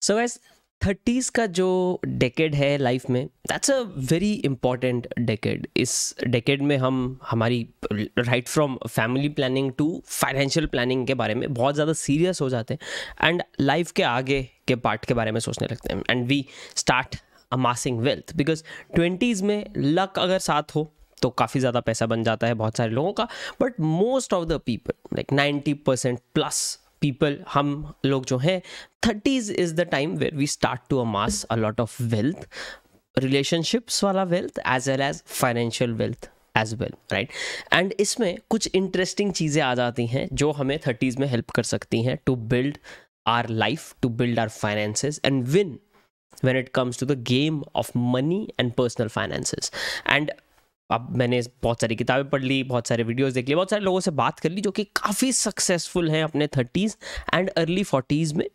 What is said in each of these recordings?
So guys, 30s का जो decade है लाइफ में, that's a very important decade. इस डेकेड में हम हमारी right from family planning to financial planning के बारे में बहुत ज़्यादा सीरियस हो जाते हैं एंड लाइफ के आगे के पार्ट के बारे में सोचने लगते हैं and we start amassing wealth. Because 20s में लक अगर साथ हो तो काफ़ी ज़्यादा पैसा बन जाता है बहुत सारे लोगों का. But most of the people, like 90% plus people, हम लोग जो हैं, 30s is the time where we start to amass a lot of wealth, relationships वाला wealth as well as financial wealth as well, right. And इसमें कुछ interesting चीज़ें आ जाती हैं जो हमें 30s में हेल्प कर सकती हैं to build our life, to build our finances and win when it comes to the game of money and personal finances. And अब मैंने बहुत सारी किताबें पढ़ ली, बहुत सारे वीडियोस देख लिए, बहुत सारे लोगों से बात कर ली जो कि काफ़ी सक्सेसफुल हैं अपने 30s एंड अर्ली 40s में.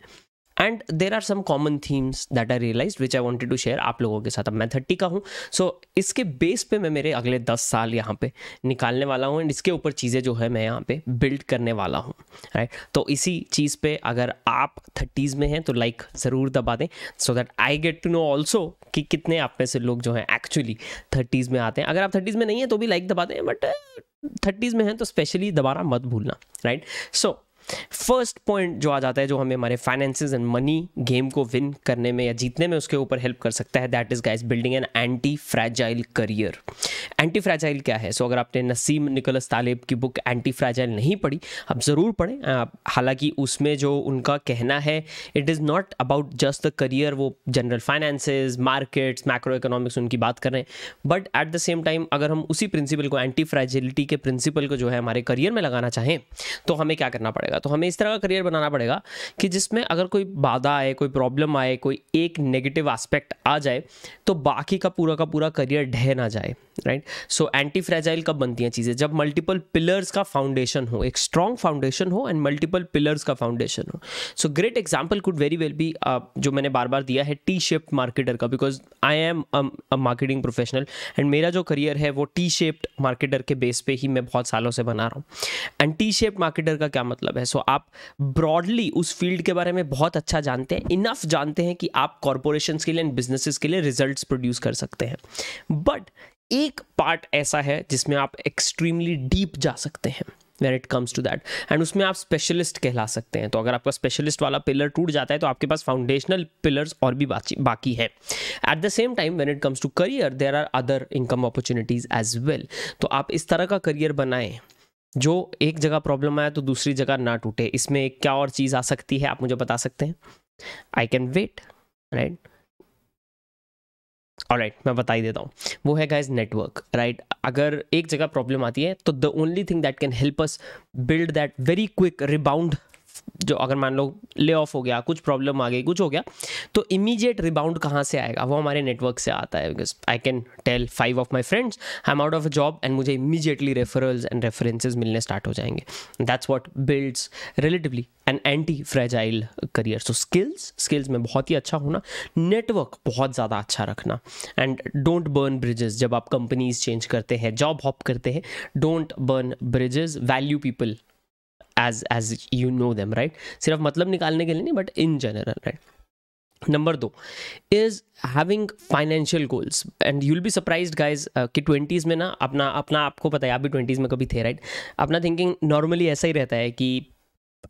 And there are some common themes that I realise which I wanted to share आप लोगों के साथ. अब मैं 30 का हूँ, सो इसके बेस पे मैं मेरे अगले 10 साल यहाँ पे निकालने वाला हूँ एंड इसके ऊपर चीज़ें जो है मैं यहाँ पे बिल्ड करने वाला हूँ, राइट. तो इसी चीज़ पे अगर आप 30s में हैं तो लाइक ज़रूर दबा दें, so that I get to know also कि कितने आप में से लोग जो हैं एक्चुअली 30s में आते हैं. अगर आप 30s में नहीं हैं तो भी लाइक दबा दें, बट 30s में हैं तो स्पेशली दबाना मत भूलना, राइट. सो फर्स्ट पॉइंट जो आ जाता है, जो हमें हमारे फाइनेंसेस एंड मनी गेम को विन करने में या जीतने में उसके ऊपर हेल्प कर सकता है, that is guys building an anti fragile career. Anti fragile क्या है? सो अगर आपने नसीम निकोलस तालेब की बुक एंटी फ्रैजाइल नहीं पढ़ी, आप ज़रूर पढ़ें. हालांकि उसमें जो उनका कहना है, it is not about just the career. वो general finances, markets, macro economics उनकी बात कर रहे हैं, but at the same time अगर हम उसी प्रिंसिपल को, एंटी फ्रैजिलिटी के प्रिंसिपल को जो है हमारे करियर में लगाना चाहें तो हमें क्या करना पड़ेगा? तो हमें इस तरह का करियर बनाना पड़ेगा कि जिसमें अगर कोई बाधा आए, कोई प्रॉब्लम आए, कोई एक नेगेटिव एस्पेक्ट आ जाए तो बाकी का पूरा करियर ढह ना जाए, राइट. सो एंटी फ्रैजाइल कब बनती हैं चीज़ें? जब मल्टीपल पिलर्स का फाउंडेशन हो, एक स्ट्रॉन्ग फाउंडेशन हो एंड मल्टीपल पिलर्स का फाउंडेशन हो. So great example could very well be, जो मैंने बार बार दिया है, टी शेप्ड मार्केटर का, because I am a marketing professional and मेरा जो करियर है वो टी शेप्ड मार्केटर के बेस पे ही मैं बहुत सालों से बना रहा हूँ. एंड टी शेप्ड मार्केटर का क्या मतलब है? सो आप ब्रॉडली उस फील्ड के बारे में बहुत अच्छा जानते हैं, इनफ जानते हैं कि आप कॉरपोरेशंस के लिए एंड बिजनेसेस के लिए रिजल्ट्स प्रोड्यूस कर सकते हैं. बट एक पार्ट ऐसा है जिसमें आप एक्सट्रीमली डीप जा सकते हैं when it comes to that, and उसमें आप स्पेशलिस्ट कहला सकते हैं. तो अगर आपका स्पेशलिस्ट वाला पिलर टूट जाता है तो आपके पास फाउंडेशनल पिलर्स और भी बाकी है. At the same time when it comes to career, there are other income opportunities as well. तो आप इस तरह का करियर बनाएं जो एक जगह प्रॉब्लम आया तो दूसरी जगह ना टूटे. इसमें एक क्या और चीज़ आ सकती है, आप मुझे बता सकते हैं? I can wait, right. Alright, मैं बता ही देता हूँ. वो है गाइज नेटवर्क, राइट. अगर एक जगह प्रॉब्लम आती है तो the only thing that can help us build that very quick rebound, जो अगर मान लो ले ऑफ हो गया, कुछ प्रॉब्लम आ गई, कुछ हो गया, तो इमीडिएट रिबाउंड कहाँ से आएगा? वो हमारे नेटवर्क से आता है. Because I can tell 5 of my friends I am out of a job and मुझे इमीडिएटली रेफरल्स एंड रेफरेंसेज मिलने स्टार्ट हो जाएंगे. That's what builds relatively an anti fragile career. So skills में बहुत ही अच्छा होना, नेटवर्क बहुत ज़्यादा अच्छा रखना, एंड डोंट बर्न ब्रिजेस. जब आप कंपनीज चेंज करते हैं, जॉब हॉप करते हैं, don't burn bridges. Value people as you know them, right. सिर्फ मतलब निकालने के लिए नहीं, but in general, right. Number 2 is having financial goals. And you'll be surprised guys कि 20s में ना अपना आपको पता है, आप भी 20s में कभी थे, राइट. अपना थिंकिंग नॉर्मली ऐसा ही रहता है कि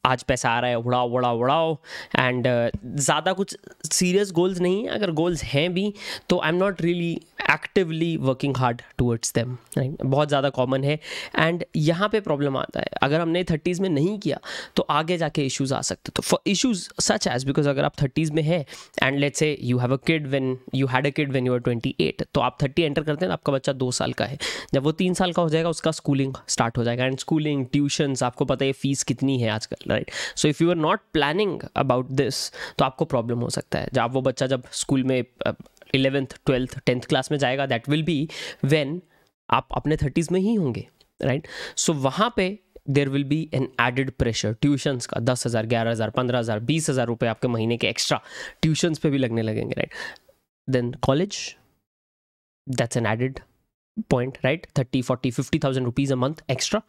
आज पैसा आ रहा है, उड़ाओ एंड ज़्यादा कुछ सीरियस गोल्स नहीं है. अगर गोल्स हैं भी तो I am not really actively working hard towards them, right. बहुत ज़्यादा कॉमन है एंड यहाँ पे प्रॉब्लम आता है. अगर हमने 30s में नहीं किया तो आगे जाके इश्यूज आ सकते. तो for issues such as, because अगर आप 30s में हैं and let's say you have a kid when you had a kid when you are 28, तो आप 30 एंटर करते हैं, आपका बच्चा 2 साल का है. जब वो 3 साल का हो जाएगा उसका स्कूलिंग स्टार्ट हो जाएगा, एंड स्कूलिंग, ट्यूशन्स, आपको पता है फीस कितनी है आजकल, right. So if you are not planning about this तो आपको प्रॉब्लम हो सकता है. जब वो बच्चा जब स्कूल में 11th 12th 10th क्लास में जाएगा, दैट विल बी व्हेन आप अपने 30s में ही होंगे, राइट. सो वहाँ पे there will be an added pressure. Tuitions का 10,000 11,000 15,000 20,000 रुपये आपके महीने के एक्स्ट्रा ट्यूशन्स पे भी लगने लगेंगे, right. Then college, that's an added point, right. 30 40 50,000 rupees a month extra.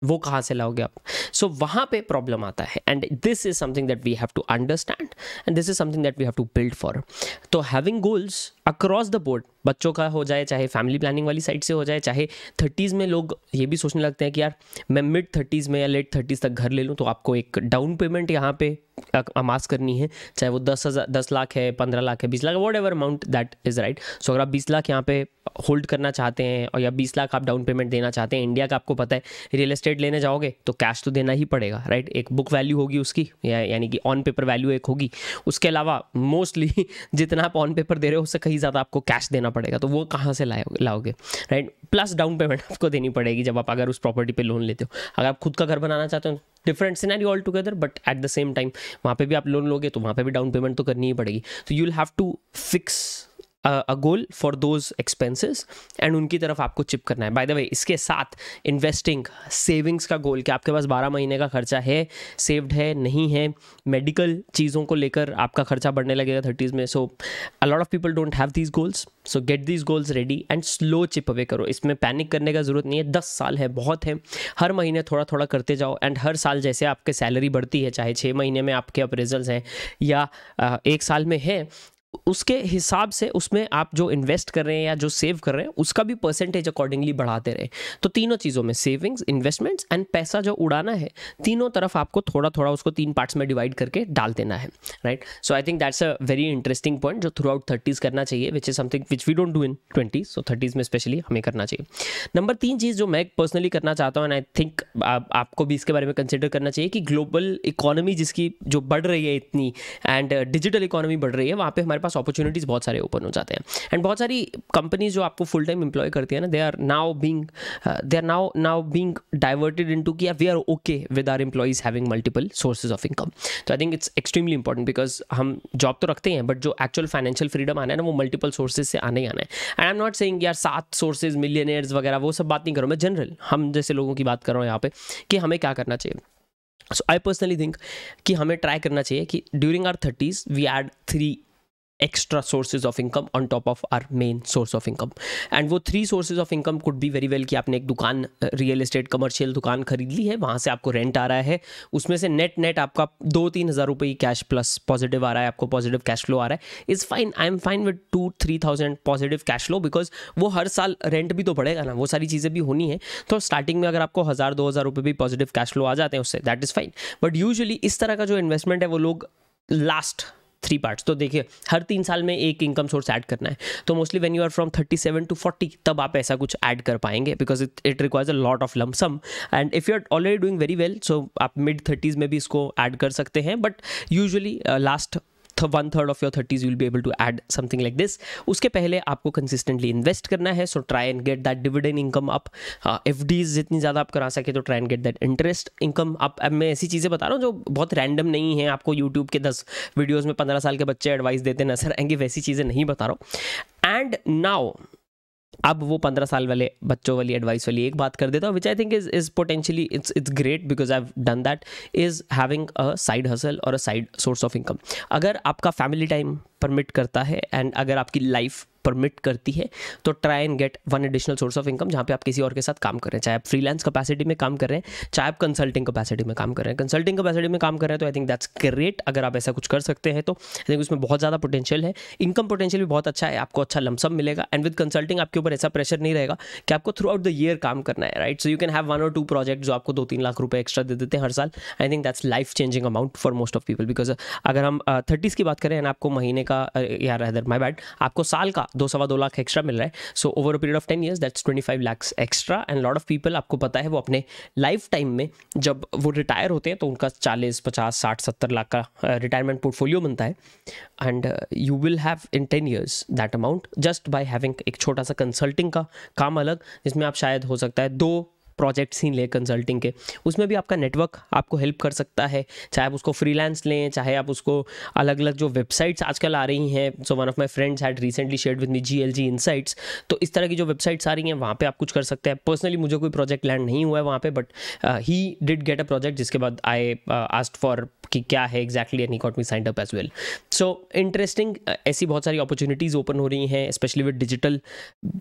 वो कहाँ से लाओगे आप? सो वहाँ पे प्रॉब्लम आता है, and this is something that we have to understand and this is something that we have to build for. तो having goals across the board, बच्चों का हो जाए, चाहे फैमिली प्लानिंग वाली साइड से हो जाए, चाहे 30s में लोग ये भी सोचने लगते हैं कि यार मैं मिड 30s में या लेट 30s तक घर ले लूँ, तो आपको एक डाउन पेमेंट यहाँ पे अमास करनी है, चाहे वो 10 लाख है, 15 लाख है, 20 lakh, whatever amount that is right. So अगर आप 20 लाख यहाँ पे होल्ड करना चाहते हैं और या 20 लाख आप डाउन पेमेंट देना चाहते हैं, इंडिया का आपको पता है रियल एस्टेट लेने जाओगे तो कैश तो देना ही पड़ेगा, राइट। एक बुक वैल्यू होगी उसकी, यानी कि ऑन पेपर वैल्यू एक होगी, उसके अलावा मोस्टली जितना आप ऑन पेपर दे रहे हो उससे कहीं ज़्यादा आपको कैश देना पड़ेगा, तो वो कहाँ से लाओगे, राइट। प्लस डाउन पेमेंट आपको देनी पड़ेगी जब आप अगर उस प्रॉपर्टी पे लोन लेते हो। अगर आप खुद का घर बनाना चाहते हो, different scenario all together, but at the same time वहाँ पे भी आप लोन लोगे तो वहाँ पे भी डाउन पेमेंट तो करनी ही पड़ेगी। तो you will have to fix a goal for those expenses and उनकी तरफ आपको चिप करना है। बाय द वे, इसके साथ इन्वेस्टिंग, सेविंग्स का गोल, कि आपके पास 12 महीने का खर्चा है, सेव्ड है, नहीं है, मेडिकल चीज़ों को लेकर आपका खर्चा बढ़ने लगेगा 30s में। So a lot of people don't have these goals, so get these goals ready and slow chip away करो। इसमें पैनिक करने का ज़रूरत नहीं है, 10 साल है, बहुत है। हर महीने थोड़ा थोड़ा करते जाओ एंड हर साल जैसे आपके सैलरी बढ़ती है, चाहे 6 महीने में आपके अप्रेजल्स हैं या 1 साल में है, उसके हिसाब से उसमें आप जो इन्वेस्ट कर रहे हैं या जो सेव कर रहे हैं उसका भी परसेंटेज अकॉर्डिंगली बढ़ाते रहे। तो तीनों चीज़ों में, सेविंग्स, इन्वेस्टमेंट्स एंड पैसा जो उड़ाना है, तीनों तरफ आपको थोड़ा थोड़ा उसको 3 पार्ट्स में डिवाइड करके डाल देना है, right. So I think that's a very interesting point जो थ्रू आउट 30s करना चाहिए, which is something which we don't do in 20s, so 30s में स्पेशली हमें करना चाहिए। नंबर 3 चीज़ जो मैं पर्सनली करना चाहता हूँ एंड आई थिंक आपको भी इसके बारे में कंसिडर करना चाहिए कि ग्लोबल इकोनॉमी जिसकी जो बढ़ रही है इतनी, एंड डिजिटल इकोनॉमी बढ़ रही है, वहाँ पे हमारे पास अपॉर्चुनिटीज़ बहुत सारे ओपन हो जाते हैं। एंड बहुत सारी कंपनीज जो आपको फुल टाइम एम्प्लॉय करती है ना, they are now being diverted into कि we are okay with our employees having multiple sources of income. तो I think it's extremely important, because हम जॉब तो रखते हैं बट जो एक्चुअल फाइनेंशियल फ्रीडम आना है ना, वो मल्टीपल सोर्सेज से आने ही आना है। And I am not saying यार 7 सोर्सेज, मिलियनियर्स वगैरह, वो सब बात नहीं कर रहा हूँ मैं, जनरल हम जैसे लोगों की बात कर रहा हूँ यहाँ पे कि हमें क्या करना चाहिए। सो आई पर्सनली थिंक कि हमें ट्राई करना चाहिए कि during our 30s we add 3 extra sources of income on top of our main source of income, and वो 3 sources of income could be very well कि आपने एक दुकान, रियल एस्टेट कमर्शियल दुकान खरीद ली है, वहाँ से आपको रेंट आ रहा है, उसमें से नेट आपका 2-3 हज़ार रुपये कैश प्लस पॉजिटिव आ रहा है, आपको पॉजिटिव कैश फ्लो आ रहा है, is fine. I am fine with 2-3 thousand positive cash flow, because वो हर साल रेंट भी तो बढ़ेगा ना, वो सारी चीज़ें भी होनी है। तो स्टार्टिंग में अगर आपको 1,000-2,000 रुपये भी पॉजिटिव कैश फ्लो आ जाते हैं उससे, that is fine. But usually इस तरह का जो इन्वेस्टमेंट है वो लोग लास्ट 3 पार्ट्स, तो देखिए हर 3 साल में एक इनकम सोर्स ऐड करना है। तो mostly when you are from 37 to 40 तब आप ऐसा कुछ ऐड कर पाएंगे, because it requires a lot of lump sum, and if you are already doing very well, so आप मिड 30s में भी इसको ऐड कर सकते हैं। But usually last 1/3 of your 30s you will be able to add something like this. उसके पहले आपको consistently invest करना है, so try and get that dividend income up. FDs जितनी ज़्यादा आप करा सके तो try and get that interest income up. अब मैं ऐसी चीज़ें बता रहा हूँ जो बहुत रैंडम नहीं है, आपको YouTube के 10 वीडियोज़ में 15 साल के बच्चे एडवाइस देते नजर आएंगे, वैसी चीज़ें नहीं बता रहा हूँ। एंड नाउ अब वो 15 साल वाले बच्चों वाली एडवाइस वाली एक बात कर देता हूँ, which I think is potentially it's great because I have done that, is having a side hustle और a side source of income. अगर आपका फैमिली टाइम परमिट करता है एंड अगर आपकी लाइफ परमिट करती है तो try and get 1 additional source of income जहाँ पे आप किसी और के साथ काम कर रहे हैं, चाहे आप फ्रीलांस कैपेसिटी में काम कर रहे हैं, चाहे आप कंसल्टिंग कैपेसिटी में काम कर रहे हैं। कंसल्टिंग कैपेसिटी में काम कर रहे हैं तो आई थिंक दैट्स ग्रेट, अगर आप ऐसा कुछ कर सकते हैं तो आई थिंक उसमें बहुत ज़्यादा पोटेंशियल है, इनकम पोटेंशियल भी बहुत अच्छा है, आपको अच्छा लमसम मिलेगा। एंड विद कंसल्टिंग आपके ऊपर ऐसा प्रेशर नहीं रहेगा कि आपको थ्रू आउट द ईयर काम करना है, right. So you can have 1 or 2 project जो आपको 2-3 लाख रुपए एक्स्ट्रा दे देते हैं हर साल। आई think that's life changing amount for most of people, because अगर हम 30s की बात करें एंड आपको महीने का या रादर माय बैड आपको साल का 2-2.5 लाख एक्स्ट्रा मिल रहा है, so over a period of 10 years that's 25 lakhs extra. And lot of people, आपको पता है, वो अपने लाइफ टाइम में जब वो रिटायर होते हैं तो उनका 40, 50, 60, 70 लाख का रिटायरमेंट पोर्टफोलियो बनता है, and you will have in 10 years that amount just by having एक छोटा सा कंसल्टिंग का काम अलग, जिसमें आप शायद हो सकता है 2 प्रोजेक्ट्स ही लें कंसल्टिंग के, उसमें भी आपका नेटवर्क आपको हेल्प कर सकता है, चाहे आप उसको फ्रीलांस लें, चाहे आप उसको अलग अलग जो वेबसाइट्स आजकल आ रही हैं। So one of my friends had recently shared with me GLG insights, तो इस तरह की जो वेबसाइट्स आ रही हैं वहाँ पे आप कुछ कर सकते हैं। पर्सनली मुझे कोई प्रोजेक्ट लैंड नहीं हुआ है वहाँ पे, but he did get a project, जिसके बाद आई आस्क्ड फॉर कि क्या है exactly, and he got me signed up as well. So interesting, ऐसी बहुत सारी अपॉर्चुनिटीज़ ओपन हो रही हैं, specially with digital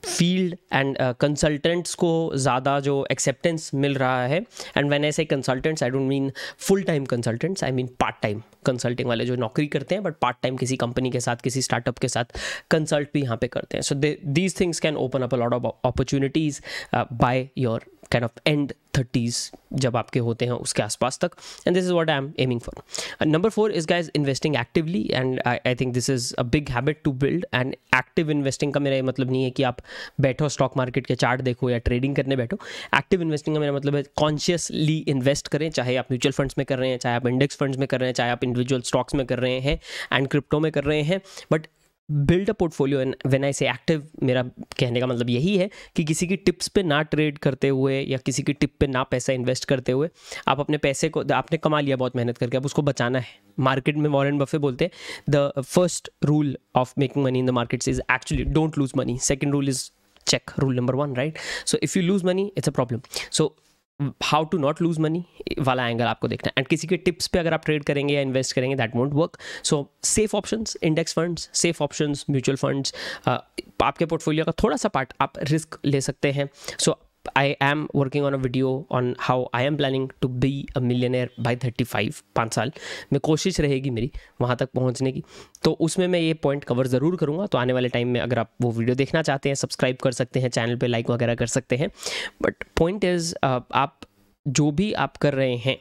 field, and consultants को ज़्यादा जो एक्सेप्टेंस मिल रहा है. एंड व्हेन आई से consultants, I don't mean full time consultants, I mean part time consulting वाले जो नौकरी करते हैं बट पार्ट टाइम किसी कंपनी के साथ, किसी स्टार्टअप के साथ कंसल्ट भी यहाँ पे करते हैं. So these things can open up a lot of opportunities by your kind of end 30s जब आपके होते हैं उसके आसपास तक. and this is what I am aiming for. Number 4 is guys investing actively, and I think this is a big habit to build. and active investing का मेरा मतलब नहीं है कि आप बैठो स्टॉक मार्केट के चार्ट देखो या ट्रेडिंग करने बैठो. एक्टिव इन्वेस्टिंग का मेरा मतलब है कॉन्शियसली इन्वेस्ट करें, चाहे आप म्यूचुअल फंड्स में कर रहे हैं, चाहे आप इंडेक्स फंड्स में कर रहे हैं, चाहे आप इंडिविजुअल स्टॉक्स में कर रहे हैं एंड क्रिप्टो में कर रहे हैं, but build a portfolio. And when I से एक्टिव, मेरा कहने का मतलब यही है कि किसी की टिप्स पे ना ट्रेड करते हुए या किसी की टिप पे ना पैसा इन्वेस्ट करते हुए, आप अपने पैसे को, आपने कमा लिया बहुत मेहनत करके, अब उसको बचाना है. मार्केट में वॉरेन बफे बोलते हैं the first rule of making money in the markets is actually don't lose money. Second rule is check, rule number 1, right? So if you lose money, it's a problem. So how to not lose money वाला angle आपको देखना है. And किसी के tips पे अगर आप trade करेंगे या इन्वेस्ट करेंगे, that won't work. So safe options, index funds, safe options, mutual funds, आपके पोर्टफोलियो का थोड़ा सा पार्ट आप रिस्क ले सकते हैं. सो I am working on a video on how I am planning to be a millionaire by 35, 5 साल में कोशिश रहेगी मेरी वहाँ तक पहुँचने की. तो उसमें मैं ये पॉइंट कवर ज़रूर करूँगा. तो आने वाले टाइम में अगर आप वो वीडियो देखना चाहते हैं, सब्सक्राइब कर सकते हैं, चैनल पे लाइक वगैरह कर सकते हैं. बट पॉइंट इज़, आप जो भी आप कर रहे हैं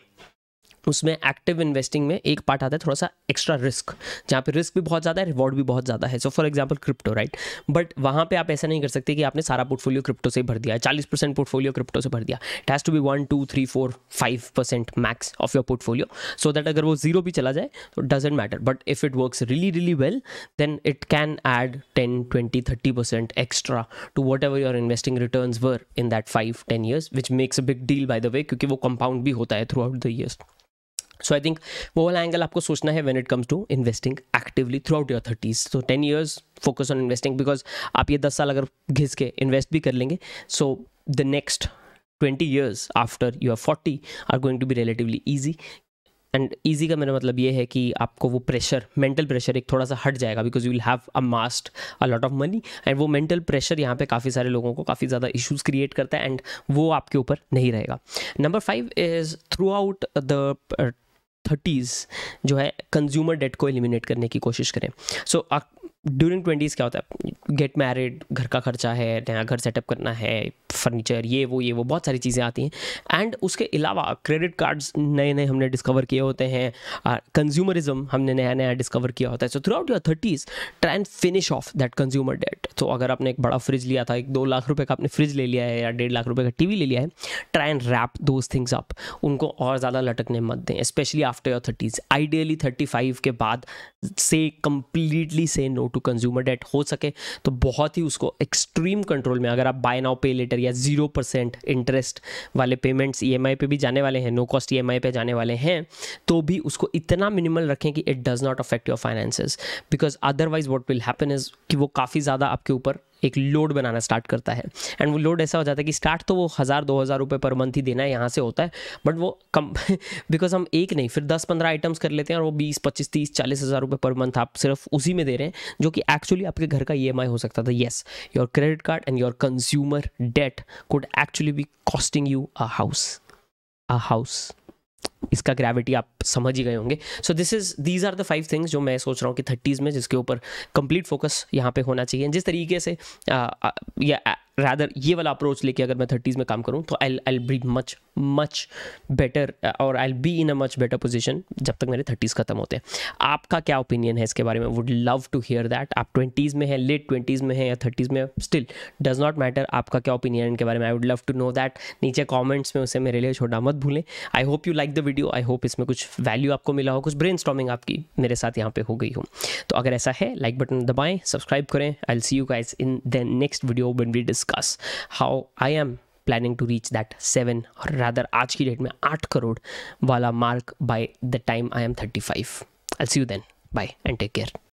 उसमें एक्टिव इन्वेस्टिंग में एक पार्ट आता है थोड़ा सा एक्स्ट्रा रिस्क, जहाँ पे रिस्क भी बहुत ज़्यादा है, रिवॉर्ड भी बहुत ज़्यादा है. So for example crypto, right? But वहाँ पे आप ऐसा नहीं कर सकते कि आपने सारा पोर्टफोलियो क्रिप्टो से भर दिया है, 40% पोर्टफोलियो क्रिप्टो से भर दिया. It has to be 1, 2, 3, 4, 5% max of your portfolio, so that अगर वो जीरो भी चला जाए तो doesn't matter. But if it works really really well, then it can add 10, 20, 30% extra to whatever your investing returns were in that 5-10 years, which makes a big deal by the way, क्योंकि वो compound भी होता है through out the years. So I think वो वाला angle आपको सोचना है when it comes to investing actively throughout your 30s. So 10 years focus on investing, because आप ये 10 साल अगर घिस के इन्वेस्ट भी कर लेंगे, so the next 20 years after you are 40 are going to be relatively easy. And easy का मेरा मतलब ये है कि आपको वो प्रेशर, मेंटल प्रेशर एक थोड़ा सा हट जाएगा, because you will have amassed a lot of money. And वो मेंटल प्रेशर यहाँ पे काफ़ी सारे लोगों को काफ़ी ज़्यादा इश्यूज़ क्रिएट करता है, एंड वो आपके ऊपर नहीं रहेगा. Number 5 is through out the 30s जो है कंज्यूमर डेट को एलिमिनेट करने की कोशिश करें. सो ड्यूरिंग 20s क्या होता है, गेट मैरिड, घर का खर्चा है, नया घर सेटअप करना है, फर्नीचर, ये वो बहुत सारी चीज़ें आती हैं. एंड उसके अलावा क्रेडिट कार्ड्स नए नए हमने डिस्कवर किए होते हैं, कंज्यूमरिज्म हमने नया नया डिस्कवर किया होता है. So throughout your 30s try and finish off that consumer debt. तो अगर आपने एक बड़ा फ्रिज लिया था, 2 लाख रुपए का आपने फ्रिज ले लिया है या 1.5 लाख रुपए का टीवी ले लिया है, try and wrap those things up. उनको और ज़्यादा लटकने मत दें, specially after your 30s. Ideally 35 के बाद से कंप्लीटली से नो टू कंज्यूमर डेट. हो सके तो बहुत ही उसको एक्सट्रीम कंट्रोल में, अगर आप बाय नाउ पे लेटर या 0% इंटरेस्ट वाले पेमेंट्स EMI पे भी जाने वाले हैं, नो कॉस्ट EMI पे जाने वाले हैं, तो भी उसको इतना मिनिमल रखें कि it does not affect your finances. Because otherwise what will happen is कि वो काफ़ी ज़्यादा आपके ऊपर एक लोड बनाना स्टार्ट करता है. एंड वो लोड ऐसा हो जाता है कि स्टार्ट तो वो 1000-2000 रुपये पर मंथ ही देना है यहाँ से होता है, बट वो कम बिकॉज हम एक नहीं फिर 10-15 आइटम्स कर लेते हैं, और वो 20, 25, 30, 40 हज़ार रुपये पर मंथ आप सिर्फ उसी में दे रहे हैं, जो कि एक्चुअली आपके घर का EMI हो सकता था. Yes, your credit card and your consumer debt could actually be costing you a house. इसका ग्रेविटी आप समझ ही गए होंगे. So these are the 5 things जो मैं सोच रहा हूँ कि 30s में जिसके ऊपर कंप्लीट फोकस यहाँ पे होना चाहिए. जिस तरीके से या रादर ये वाला अप्रोच लेके अगर मैं 30s में काम करूँ, तो आई बी मच बेटर, और I be in a much better position जब तक मेरे 30s खत्म होते हैं. आपका क्या ओपिनियन है इसके बारे में? Would love to hear that. आप 20s में है, लेट 20s में है या 30s में, स्टिल डज नॉट मैटर. आपका क्या ओपिनियन इनके बारे में? I would love to know that. नीचे कॉमेंट्स में उसे मेरे लिए छोड़ना मत भूलें. I hope you like the video. I hope इसमें कुछ वैल्यू आपको मिला हो, कुछ ब्रेनस्टॉर्मिंग आपकी मेरे साथ यहाँ पे हो गई हो. तो अगर ऐसा है, लाइक बटन दबाएं, सब्सक्राइब करें. I will see you guys in the next video when we discuss how I am planning to reach that 7 or rather आज की डेट में 8 करोड़ वाला mark by the time I am 35. I'll see you then. Bye and take care.